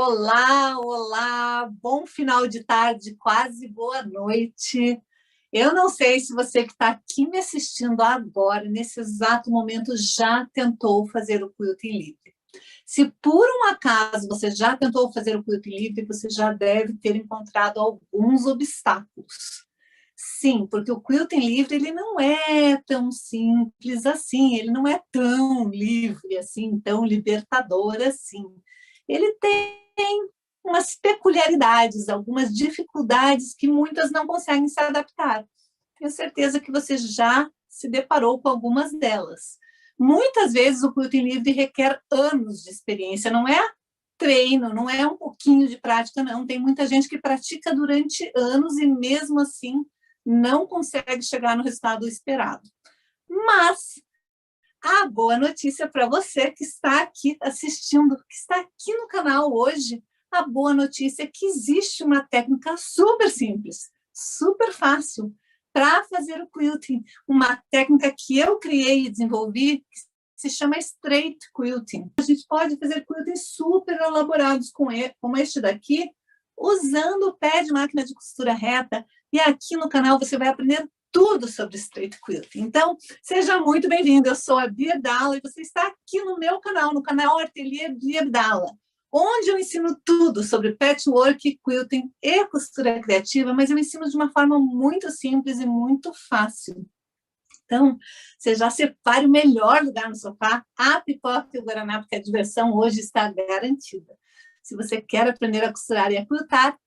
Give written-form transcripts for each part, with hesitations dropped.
Olá, olá, bom final de tarde, quase boa noite. Eu não sei se você que está aqui me assistindo agora, nesse exato momento, já tentou fazer o quilting livre. Se por um acaso você já tentou fazer o quilting livre, você já deve ter encontrado alguns obstáculos. Sim, porque o quilting livre ele não é tão simples assim, ele não é tão livre assim, tão libertador assim. Ele tem umas peculiaridades, algumas dificuldades que muitas não conseguem se adaptar. Tenho certeza que você já se deparou com algumas delas. Muitas vezes o quilting livre requer anos de experiência, não é treino, não é um pouquinho de prática, não. Tem muita gente que pratica durante anos e mesmo assim não consegue chegar no resultado esperado. Mas a boa notícia para você que está aqui assistindo, que está aqui no canal hoje, a boa notícia é que existe uma técnica super simples, super fácil para fazer o quilting. Uma técnica que eu criei e desenvolvi, que se chama straight quilting. A gente pode fazer quilting super elaborados como este daqui, usando o pé de máquina de costura reta. E aqui no canal você vai aprender tudo sobre straight quilting. Então, seja muito bem-vindo. Eu sou a Bia Abdala e você está aqui no meu canal, no canal Ateliê Bia Abdala, onde eu ensino tudo sobre patchwork, quilting e costura criativa, mas eu ensino de uma forma muito simples e muito fácil. Então, você já separe o melhor lugar no sofá, a pipoca e o guaraná, porque a diversão hoje está garantida. Se você quer aprender a costurar e a quiltar,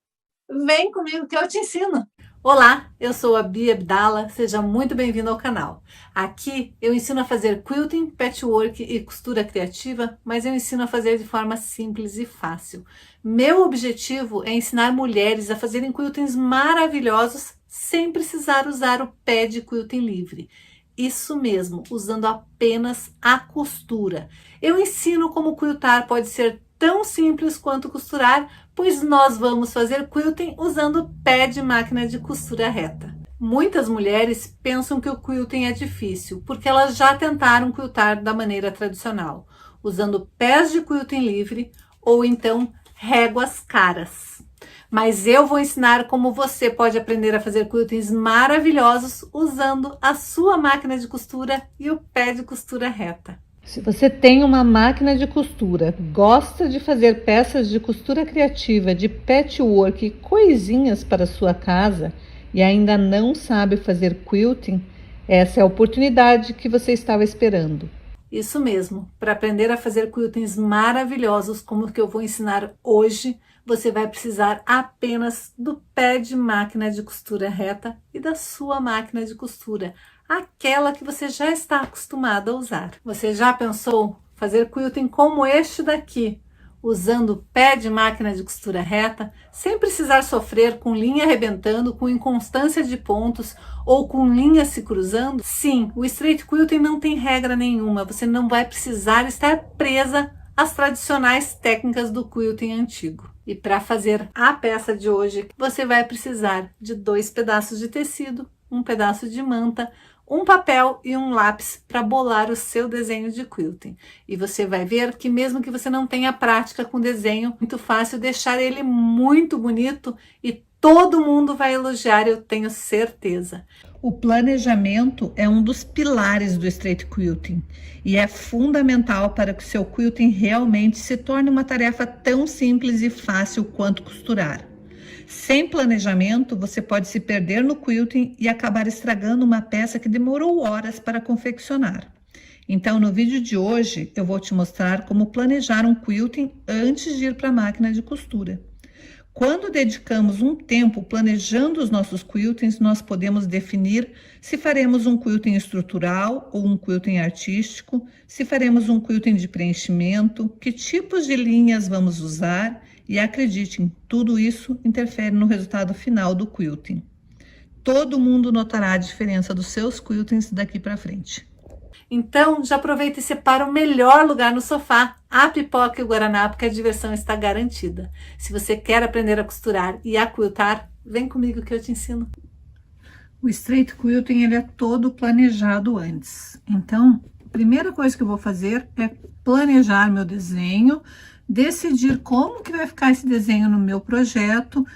vem comigo que eu te ensino. Olá, eu sou a Bia Abdala, seja muito bem-vindo ao canal. Aqui eu ensino a fazer quilting, patchwork e costura criativa, mas eu ensino a fazer de forma simples e fácil. Meu objetivo é ensinar mulheres a fazerem quiltings maravilhosos sem precisar usar o pé de quilting livre. Isso mesmo, usando apenas a costura. Eu ensino como quiltar pode ser tão simples quanto costurar, pois nós vamos fazer quilting usando pé de máquina de costura reta. Muitas mulheres pensam que o quilting é difícil, porque elas já tentaram quiltar da maneira tradicional, usando pés de quilting livre ou então réguas caras. Mas eu vou ensinar como você pode aprender a fazer quiltings maravilhosos usando a sua máquina de costura e o pé de costura reta. Se você tem uma máquina de costura, gosta de fazer peças de costura criativa, de patchwork, coisinhas para sua casa e ainda não sabe fazer quilting, essa é a oportunidade que você estava esperando. Isso mesmo, para aprender a fazer quiltings maravilhosos como o que eu vou ensinar hoje, você vai precisar apenas do pé de máquina de costura reta e da sua máquina de costura, aquela que você já está acostumado a usar. Você já pensou fazer quilting como este daqui, usando o pé de máquina de costura reta, sem precisar sofrer com linha arrebentando, com inconstância de pontos ou com linhas se cruzando? Sim, o straight quilting não tem regra nenhuma, você não vai precisar estar presa às tradicionais técnicas do quilting antigo. E para fazer a peça de hoje, você vai precisar de 2 pedaços de tecido, um pedaço de manta, um papel e um lápis para bolar o seu desenho de quilting. E você vai ver que mesmo que você não tenha prática com desenho, muito fácil deixar ele muito bonito e todo mundo vai elogiar, eu tenho certeza. O planejamento é um dos pilares do straight quilting e é fundamental para que o seu quilting realmente se torne uma tarefa tão simples e fácil quanto costurar. Sem planejamento, você pode se perder no quilting e acabar estragando uma peça que demorou horas para confeccionar. Então, no vídeo de hoje, eu vou te mostrar como planejar um quilting antes de ir para a máquina de costura. Quando dedicamos um tempo planejando os nossos quiltings, nós podemos definir se faremos um quilting estrutural ou um quilting artístico, se faremos um quilting de preenchimento, que tipos de linhas vamos usar e acreditem, tudo isso interfere no resultado final do quilting. Todo mundo notará a diferença dos seus quiltings daqui para frente. Então, já aproveita e separa o melhor lugar no sofá, a pipoca e o guaraná, porque a diversão está garantida. Se você quer aprender a costurar e a quiltar, vem comigo que eu te ensino. O straight quilting ele é todo planejado antes. Então, a primeira coisa que eu vou fazer é planejar meu desenho, decidir como que vai ficar esse desenho no meu projeto,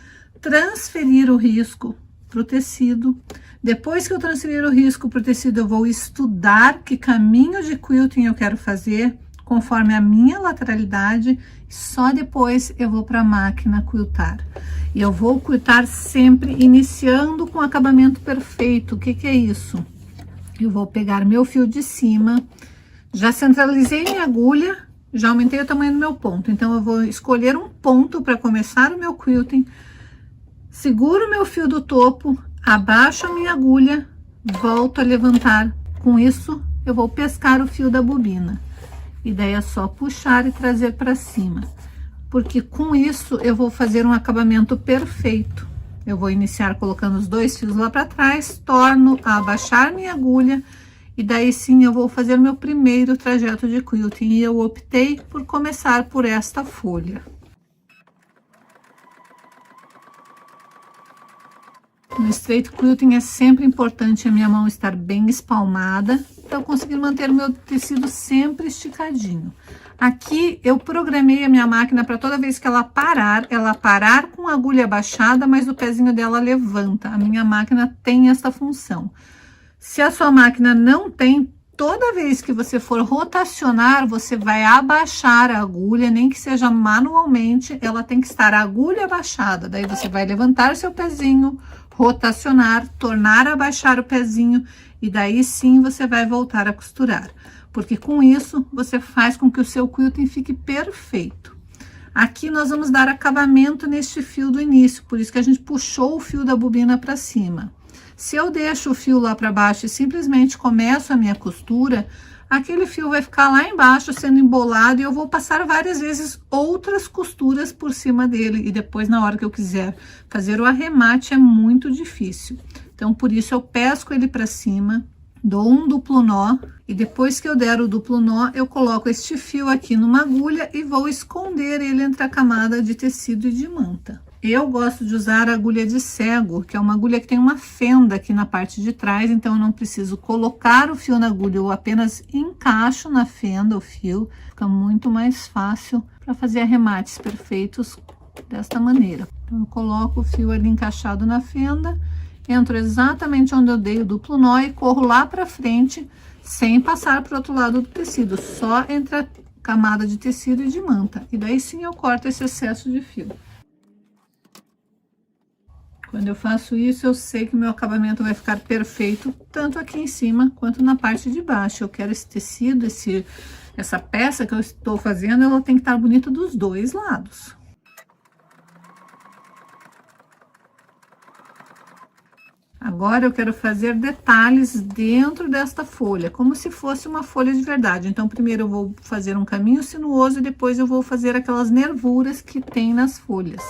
transferir o risco para o tecido. Depois que eu transferir o risco para o tecido, eu vou estudar que caminho de quilting eu quero fazer, conforme a minha lateralidade, só depois eu vou para a máquina quiltar. E eu vou quiltar sempre iniciando com acabamento perfeito. O que que é isso? Eu vou pegar meu fio de cima, já centralizei minha agulha, já aumentei o tamanho do meu ponto. Então, eu vou escolher um ponto para começar o meu quilting, seguro o meu fio do topo, abaixo a minha agulha, volto a levantar. Com isso, eu vou pescar o fio da bobina. E daí é só puxar e trazer para cima. Porque com isso, eu vou fazer um acabamento perfeito. Eu vou iniciar colocando os 2 fios lá para trás, torno a abaixar minha agulha, e daí sim eu vou fazer meu primeiro trajeto de quilting. E eu optei por começar por esta folha. No straight quilting é sempre importante a minha mão estar bem espalmada, para eu conseguir manter o meu tecido sempre esticadinho. Aqui eu programei a minha máquina para toda vez que ela parar com a agulha abaixada, mas o pezinho dela levanta. A minha máquina tem essa função. Se a sua máquina não tem, toda vez que você for rotacionar, você vai abaixar a agulha, nem que seja manualmente, ela tem que estar a agulha abaixada. Daí você vai levantar seu pezinho, rotacionar, tornar a baixar o pezinho, e daí sim você vai voltar a costurar. Porque com isso, você faz com que o seu quilting fique perfeito. Aqui nós vamos dar acabamento neste fio do início, por isso que a gente puxou o fio da bobina para cima. Se eu deixo o fio lá para baixo e simplesmente começo a minha costura, aquele fio vai ficar lá embaixo sendo embolado e eu vou passar várias vezes outras costuras por cima dele. E depois, na hora que eu quiser fazer o arremate, é muito difícil. Então, por isso eu pesco ele para cima, dou um duplo nó, e depois que eu der o duplo nó, eu coloco este fio aqui numa agulha e vou esconder ele entre a camada de tecido e de manta. Eu gosto de usar a agulha de cego, que é uma agulha que tem uma fenda aqui na parte de trás, então eu não preciso colocar o fio na agulha, eu apenas encaixo na fenda o fio, fica muito mais fácil para fazer arremates perfeitos desta maneira. Então, eu coloco o fio ali encaixado na fenda, entro exatamente onde eu dei o duplo nó e corro lá para frente, sem passar para o outro lado do tecido, só entre a camada de tecido e de manta. E daí sim eu corto esse excesso de fio. Quando eu faço isso, eu sei que meu acabamento vai ficar perfeito, tanto aqui em cima quanto na parte de baixo. Eu quero esse tecido, essa peça que eu estou fazendo, ela tem que estar bonita dos dois lados. Agora eu quero fazer detalhes dentro desta folha, como se fosse uma folha de verdade. Então, primeiro eu vou fazer um caminho sinuoso e depois eu vou fazer aquelas nervuras que tem nas folhas.